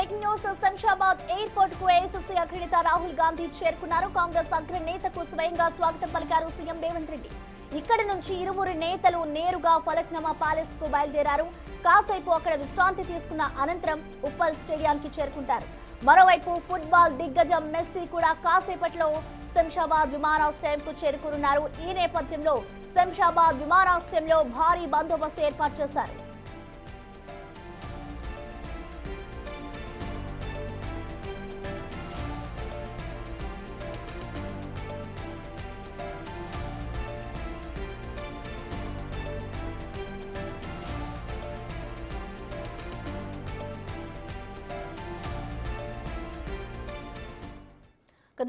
Breaking news. Shamshabad airport కు AICC అగ్రనేత రాహుల్ గాంధీ చేరుకున్నారు. కాంగ్రెస్ అగ్రనేతకు స్వయంగా స్వాగతం పలికారు సీఎం రేవంత్ రెడ్డి. ఇక్కడి నుంచి ఇరువురు నేతలు నేరుగా ఫలక్నామా ప్యాలెస్ కు బయలుదేరారు. కాసేపు అక్కడ విశ్రాంతి తీసుకున్న అనంతరం ఉప్పల్ స్టేడియానికి చేరుకుంటారు. మరోవైపు ఫుట్బాల్ దిగ్గజం మెస్సీ కూడా కాసేపట్లో శంషాబాద్ విమానాశ్రయంకు చేరుకున్నారు. ఈ నేపథ్యంలో శంషాబాద్ విమానాశ్రయంలో భారీ బందోబస్తు ఏర్పాటు చేశారు.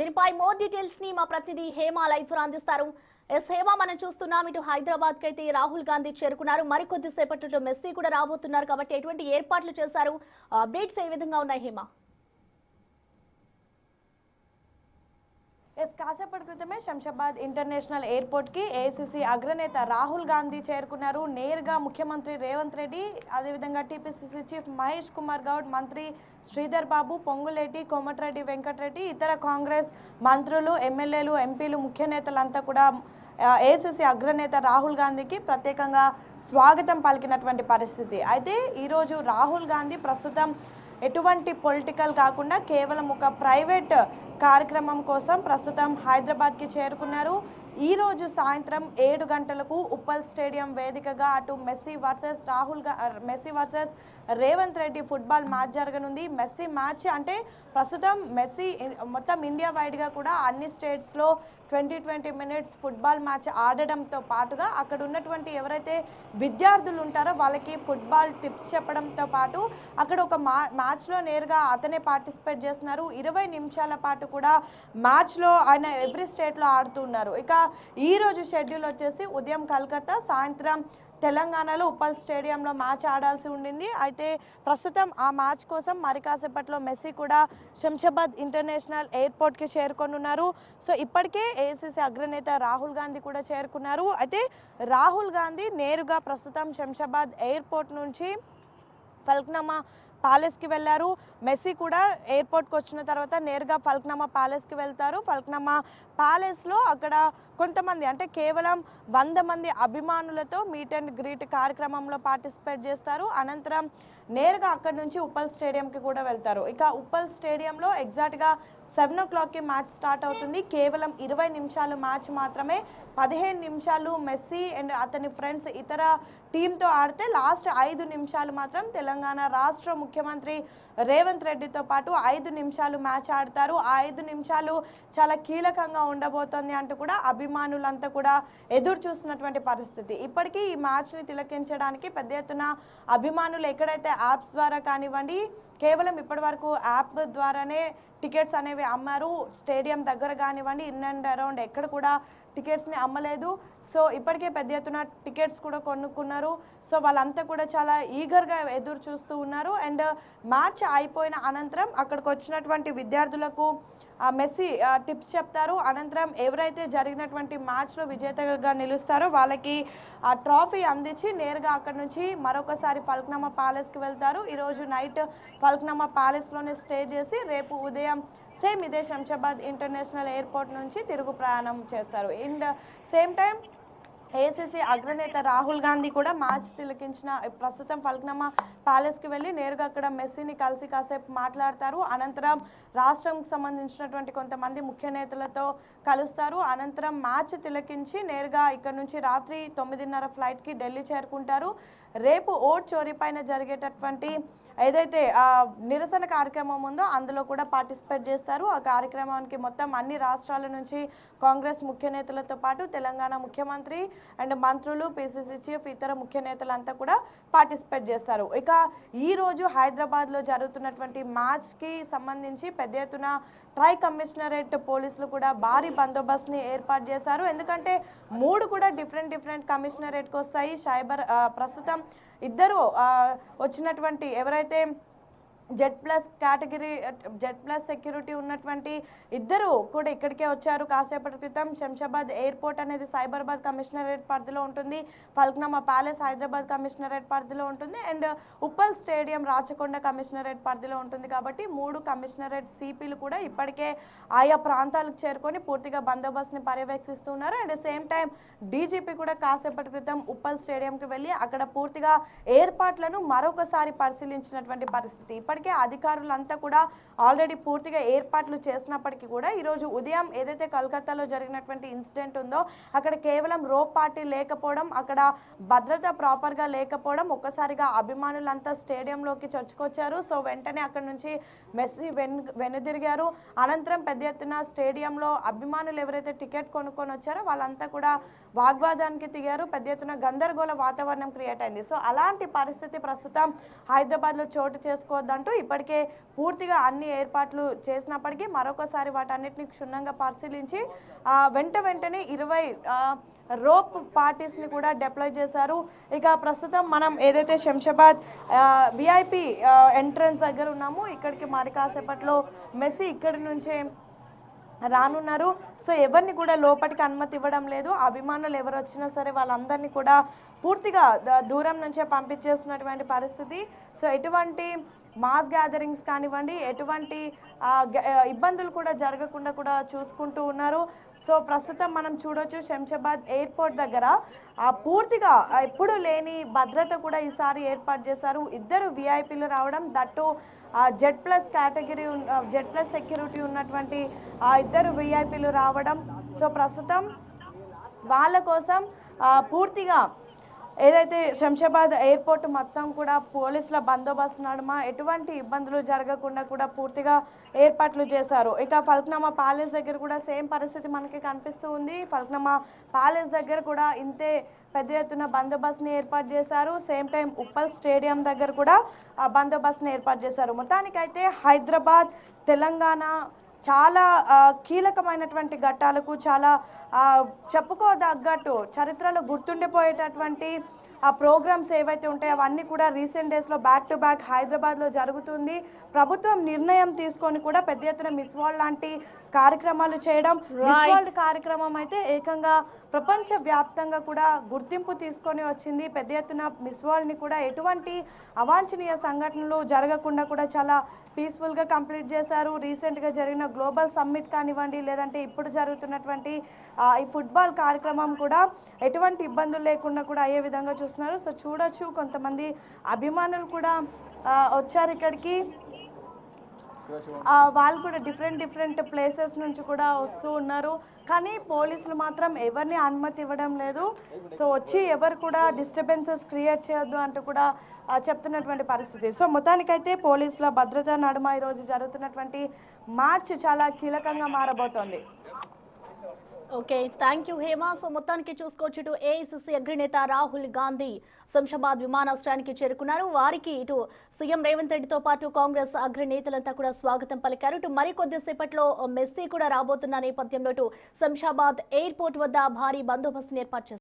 దీనిపై మోర్ డీటెయిల్స్ ని మా ప్రతినిధి హేమ లైవ్ అందిస్తారు. హేమ, మనం చూస్తున్నాం ఇటు హైదరాబాద్ కి అయితే రాహుల్ గాంధీ చేరుకున్నారు. మరికొద్ది సేపట్లో మెస్సీ కూడా రాబోతున్నారు కాబట్టి ఎటువంటి ఏర్పాట్లు చేశారు? అప్డేట్స్ ఏ విధంగా ఉన్నాయి హేమ? కాసేపటి క్రితమే శంషాబాద్ ఇంటర్నేషనల్ ఎయిర్పోర్ట్ కి ఏఐసీసీ అగ్రనేత రాహుల్ గాంధీ చేరుకున్నారు. నేరుగా ముఖ్యమంత్రి రేవంత్ రెడ్డి, అదేవిధంగా టీపీసీసీ చీఫ్ మహేష్ కుమార్ గౌడ్, మంత్రి శ్రీధర్ బాబు, పొంగులేటి, కోమటిరెడ్డి వెంకటరెడ్డి, ఇతర కాంగ్రెస్ మంత్రులు, ఎమ్మెల్యేలు, ఎంపీలు, ముఖ్య నేతలంతా కూడా ఏఐసీసీ అగ్రనేత రాహుల్ గాంధీకి ప్రత్యేకంగా స్వాగతం పలికినటువంటి పరిస్థితి. అయితే ఈరోజు రాహుల్ గాంధీ ప్రస్తుతం ఎటువంటి పొలిటికల్ కాకుండా కేవలం ఒక ప్రైవేట్ కార్యక్రమం కోసం ప్రస్తుతం హైదరాబాద్కి చేరుకున్నారు. ఈరోజు సాయంత్రం 7 గంటలకు ఉప్పల్ స్టేడియం వేదికగా అటు Messi versus Revanth Reddy football match జరగనుంది. మెస్సీ మ్యాచ్ అంటే ప్రస్తుతం మెస్సీ మొత్తం ఇండియా వైడ్గా కూడా అన్ని స్టేట్స్లో 20 మినిట్స్ ఫుట్బాల్ మ్యాచ్ ఆడడంతో పాటుగా అక్కడ ఉన్నటువంటి ఎవరైతే విద్యార్థులు ఉంటారో వాళ్ళకి ఫుట్బాల్ టిప్స్ చెప్పడంతో పాటు అక్కడ ఒక మ్యాచ్లో నేరుగా అతనే పార్టిసిపేట్ చేస్తున్నారు. 20 నిమిషాల పాటు కూడా మ్యాచ్లో ఆయన ఎవ్రీ స్టేట్లో ఆడుతున్నారు. ఇక ఈరోజు షెడ్యూల్ వచ్చేసి ఉదయం కలకత్తా, సాయంత్రం తెలంగాణలో ఉప్పల్ స్టేడియంలో మ్యాచ్ ఆడాల్సి ఉండింది. అయితే ప్రస్తుతం ఆ మ్యాచ్ కోసం మరి కాసేపట్లో మెస్సీ కూడా శంషాబాద్ ఇంటర్నేషనల్ ఎయిర్పోర్ట్కి చేరుకొనున్నారు. సో ఇప్పటికే ఏఐసీసీ అగ్రనేత రాహుల్ గాంధీ కూడా చేరుకున్నారు. అయితే రాహుల్ గాంధీ నేరుగా ప్రస్తుతం శంషాబాద్ ఎయిర్పోర్ట్ నుంచి ఫలక్నామా ప్యాలెస్కి వెళ్ళారు. మెస్సీ కూడా ఎయిర్పోర్ట్కి వచ్చిన తర్వాత నేరుగా ఫలక్నామా ప్యాలెస్కి వెళ్తారు. ఫలక్నామా ప్యాలెస్లో అక్కడ కొంతమంది అంటే కేవలం 100 మంది అభిమానులతో మీట్ అండ్ గ్రీట్ కార్యక్రమంలో పార్టిసిపేట్ చేస్తారు. అనంతరం నేరుగా అక్కడి నుంచి ఉప్పల్ స్టేడియంకి కూడా వెళ్తారు. ఇక ఉప్పల్ స్టేడియంలో ఎగ్జాక్ట్గా 7 o'clockకి మ్యాచ్ స్టార్ట్ అవుతుంది. కేవలం 20 నిమిషాలు మ్యాచ్ మాత్రమే. 15 నిమిషాలు మెస్సీ అండ్ అతని ఫ్రెండ్స్ ఇతర టీంతో ఆడితే లాస్ట్ 5 నిమిషాలు మాత్రం తెలంగాణ రాష్ట్ర ముఖ్యమంత్రి రేవంత్ రెడ్డితో పాటు 5 నిమిషాలు మ్యాచ్ ఆడతారు. ఆ 5 నిమిషాలు చాలా కీలకంగా ఉండబోతోంది అంటూ కూడా అభిమానులంతా కూడా ఎదురు చూస్తున్నటువంటి పరిస్థితి. ఇప్పటికీ ఈ మ్యాచ్ని తిలకించడానికి పెద్ద ఎత్తున అభిమానులు ఎక్కడైతే యాప్స్ ద్వారా కానివ్వండి, కేవలం ఇప్పటి వరకు యాప్ ద్వారానే టికెట్స్ అనేవి అమ్మారు. స్టేడియం దగ్గర కానివ్వండి, ఇన్ అండ్ అరౌండ్ ఎక్కడ కూడా టికెట్స్ని అమ్మలేదు. సో ఇప్పటికే పెద్ద ఎత్తున టికెట్స్ కూడా కొనుక్కున్నారు. సో వాళ్ళంతా కూడా చాలా ఈగర్గా ఎదురు చూస్తూ ఉన్నారు. అండ్ మ్యాచ్ అయిపోయిన అనంతరం అక్కడికి వచ్చినటువంటి విద్యార్థులకు మెస్సీ టిప్స్ చెప్తారు. అనంతరం ఎవరైతే జరిగినటువంటి మ్యాచ్లో విజేతగా నిలుస్తారో వాళ్ళకి ఆ ట్రాఫీ అందించి నేరుగా అక్కడ నుంచి మరొకసారి ఫలక్నామా ప్యాలెస్కి వెళ్తారు. ఈరోజు నైట్ ఫలక్నామా ప్యాలెస్లోనే స్టే చేసి రేపు ఉదయం సేమ్ ఇదే శంషాబాద్ ఇంటర్నేషనల్ ఎయిర్పోర్ట్ నుంచి తిరుగు ప్రయాణం చేస్తారు. అండ్ సేమ్ టైం ఏఐసీసీ అగ్రనేత రాహుల్ గాంధీ కూడా మ్యాచ్ తిలకించిన ప్రస్తుతం ఫలక్నామా ప్యాలెస్కి వెళ్ళి నేరుగా అక్కడ మెస్సీని కలిసి కాసేపు మాట్లాడతారు. అనంతరం రాష్ట్రంకి సంబంధించినటువంటి కొంతమంది ముఖ్య నేతలతో కలుస్తారు. అనంతరం మ్యాచ్ తిలకించి నేరుగా ఇక్కడ నుంచి రాత్రి 9:30 ఫ్లైట్కి ఢిల్లీ చేరుకుంటారు. రేపు ఓట్ చోరీ పైన జరిగేటటువంటి ఏదైతే నిరసన కార్యక్రమం ఉందో అందులో కూడా పార్టిసిపేట్ చేస్తారు. ఆ కార్యక్రమానికి మొత్తం అన్ని రాష్ట్రాల నుంచి కాంగ్రెస్ ముఖ్య నేతలతో పాటు తెలంగాణ ముఖ్యమంత్రి అండ్ మంత్రులు, పిసిసి చీఫ్, ఇతర ముఖ్య నేతలంతా కూడా పార్టిసిపేట్ చేస్తారు. ఇక ఈరోజు హైదరాబాద్లో జరుగుతున్నటువంటి మ్యాచ్కి సంబంధించి పెద్ద ఎత్తున ట్రై కమిషనరేట్ పోలీసులు కూడా భారీ బందోబస్తుని ఏర్పాటు చేశారు. ఎందుకంటే 3 కూడా డిఫరెంట్ కమిషనరేట్కి వస్తాయి. ప్రస్తుతం ఇద్దరు వచ్చినటువంటి ఎవరైతే జెడ్ ప్లస్ సెక్యూరిటీ ఉన్నటువంటి ఇద్దరు కూడా ఇక్కడికే వచ్చారు. కాసేపటి క్రితం శంషాబాద్ ఎయిర్పోర్ట్ అనేది సైబరాబాద్ కమిషనరేట్ పరిధిలో ఉంటుంది, ఫల్క్నామా ప్యాలెస్ హైదరాబాద్ కమిషనరేట్ పరిధిలో ఉంటుంది, and Uppal stadium Rachakonda commissionerate పరిధిలో ఉంటుంది. కాబట్టి 3 కమిషనరేట్ సిపిలు కూడా ఇప్పటికే ఆయా ప్రాంతాలకు చేరుకొని పూర్తిగా బందోబస్తుని పర్యవేక్షిస్తున్నారు. అండ్ సేమ్ టైం డీజీపీ కూడా కాసేపటి క్రితం ఉప్పల్ స్టేడియంకి వెళ్ళి అక్కడ పూర్తిగా ఏర్పాట్లను మరొకసారి పరిశీలించినటువంటి పరిస్థితి. ఇప్పటికే అధికారులంతా కూడా ఆల్రెడీ పూర్తిగా ఏర్పాట్లు చేసినప్పటికీ కూడా ఈరోజు ఉదయం ఏదైతే కలకత్తాలో జరిగినటువంటి ఇన్సిడెంట్ ఉందో అక్కడ కేవలం రోప్ పార్టీ లేకపోవడం, అక్కడ భద్రత ప్రాపర్గా లేకపోవడం, ఒక్కసారిగా అభిమానులంతా స్టేడియంలోకి చొచ్చుకొచ్చారు. సో వెంటనే అక్కడ నుంచి మెస్సీ వెనుదిరిగారు. అనంతరం పెద్ద ఎత్తున స్టేడియంలో అభిమానులు ఎవరైతే టికెట్ కొనుక్కొని వచ్చారో వాళ్ళంతా కూడా వాగ్వాదానికి దిగారు. పెద్ద ఎత్తున గందరగోళ వాతావరణం క్రియేట్ అయింది. సో అలాంటి పరిస్థితి ప్రస్తుతం హైదరాబాద్లో చోటు చేసుకోవద్దంటూ ఇప్పటికే పూర్తిగా అన్ని ఏర్పాట్లు చేసినప్పటికీ మరొకసారి వాటన్నిటిని క్షుణ్ణంగా పరిశీలించి వెంటనే 20 రోప్ పార్టీస్ని కూడా డిప్లాయ్ చేశారు. ఇక ప్రస్తుతం మనం ఏదైతే శంషాబాద్ విఐపి ఎంట్రన్స్ దగ్గర ఉన్నామో ఇక్కడికి మరి కాసేపట్లో మెస్సీ ఇక్కడి నుంచే రానున్నారు. సో ఎవరిని కూడా లోపలికి అనుమతి ఇవ్వడం లేదు. అభిమానులు ఎవరు వచ్చినా సరే వాళ్ళందరినీ కూడా పూర్తిగా దూరం నుంచే పంపించేస్తున్నటువంటి పరిస్థితి. సో ఎటువంటి మాస్ గ్యాదరింగ్స్ కానివ్వండి, ఎటువంటి ఇబ్బందులు కూడా జరగకుండా కూడా చూసుకుంటూ ఉన్నారు. సో ప్రస్తుతం మనం చూడొచ్చు శంషాబాద్ ఎయిర్పోర్ట్ దగ్గర పూర్తిగా ఎప్పుడు లేని భద్రత కూడా ఈసారి ఏర్పాటు చేశారు. 2 విఐపీలు రావడం, దట్టు జెడ్ ప్లస్ సెక్యూరిటీ ఉన్నటువంటి 2 విఐపీలు రావడం. సో ప్రస్తుతం వాళ్ళ కోసం పూర్తిగా ఏదైతే శంషాబాద్ ఎయిర్పోర్ట్ మొత్తం కూడా పోలీసుల బందోబస్తు నడుమ ఎటువంటి ఇబ్బందులు జరగకుండా కూడా పూర్తిగా ఏర్పాట్లు చేశారు. ఇక ఫల్క్నామా ప్యాలెస్ దగ్గర కూడా సేమ్ పరిస్థితి మనకి కనిపిస్తూ ఉంది. ఫల్క్నామా ప్యాలెస్ దగ్గర కూడా ఇంతే పెద్ద ఎత్తున బందోబస్తుని ఏర్పాటు చేశారు. సేమ్ టైం ఉప్పల్ స్టేడియం దగ్గర కూడా బందోబస్తుని ఏర్పాటు చేశారు. మొత్తానికైతే హైదరాబాద్, తెలంగాణ చాలా కీలకమైనటువంటి ఘట్టాలకు, చాలా చెప్పుకోదగ్గట్టు చరిత్రలో గుర్తుండిపోయేటటువంటి ప్రోగ్రామ్స్ ఏవైతే ఉంటాయో అవన్నీ కూడా రీసెంట్ డేస్లో బ్యాక్ టు బ్యాక్ హైదరాబాద్లో జరుగుతుంది. ప్రభుత్వం నిర్ణయం తీసుకొని కూడా పెద్ద ఎత్తున మిస్ వరల్డ్ లాంటి కార్యక్రమాలు చేయడం, మిస్ వరల్డ్ కార్యక్రమం అయితే ఏకంగా ప్రపంచ వ్యాప్తంగా కూడా గుర్తింపు తీసుకొని వచ్చింది. పెద్ద ఎత్తున మిస్ వరల్డ్ని కూడా ఎటువంటి అవాంఛనీయ సంఘటనలు జరగకుండా కూడా చాలా పీస్ఫుల్గా కంప్లీట్ చేశారు. రీసెంట్గా జరిగిన గ్లోబల్ సమ్మిట్ కానివ్వండి, లేదంటే ఇప్పుడు జరుగుతున్నటువంటి ఈ ఫుట్బాల్ కార్యక్రమం కూడా ఎటువంటి ఇబ్బందులు లేకుండా కూడా అయ్యే విధంగా చూస్తున్నారు. సో చూడొచ్చు కొంతమంది అభిమానులు కూడా వచ్చారు ఇక్కడికి. వాళ్ళు కూడా డిఫరెంట్ ప్లేసెస్ నుంచి కూడా వస్తూ ఉన్నారు. కానీ పోలీసులు మాత్రం ఎవరిని అనుమతి ఇవ్వడం లేదు. సో వచ్చి ఎవరు కూడా డిస్టర్బెన్సెస్ క్రియేట్ చేయొద్దు అంటూ కూడా చెప్తున్నటువంటి పరిస్థితి. సో మొత్తానికైతే పోలీసుల భద్రత నడుమ ఈరోజు జరుగుతున్నటువంటి మ్యాచ్ చాలా కీలకంగా మారబోతోంది. Okay, thank you Hema. So మొత్తానికి చూసుకోవచ్చు, ఇటు ఏఐసిసి అగ్రనేత రాహుల్ గాంధీ శంషాబాద్ విమానాశ్రయానికి చేరుకున్నారు. వారికి ఇటు సీఎం రేవంత్ రెడ్డితో పాటు కాంగ్రెస్ అగ్రనేతలంతా కూడా స్వాగతం పలికారు. ఇటు మరికొద్దిసేపట్లో మెస్సీ కూడా రాబోతున్న నేపథ్యంలో ఇటు శంషాబాద్ ఎయిర్పోర్ట్ వద్ద భారీ బందోబస్తును ఏర్పాటు చేశారు.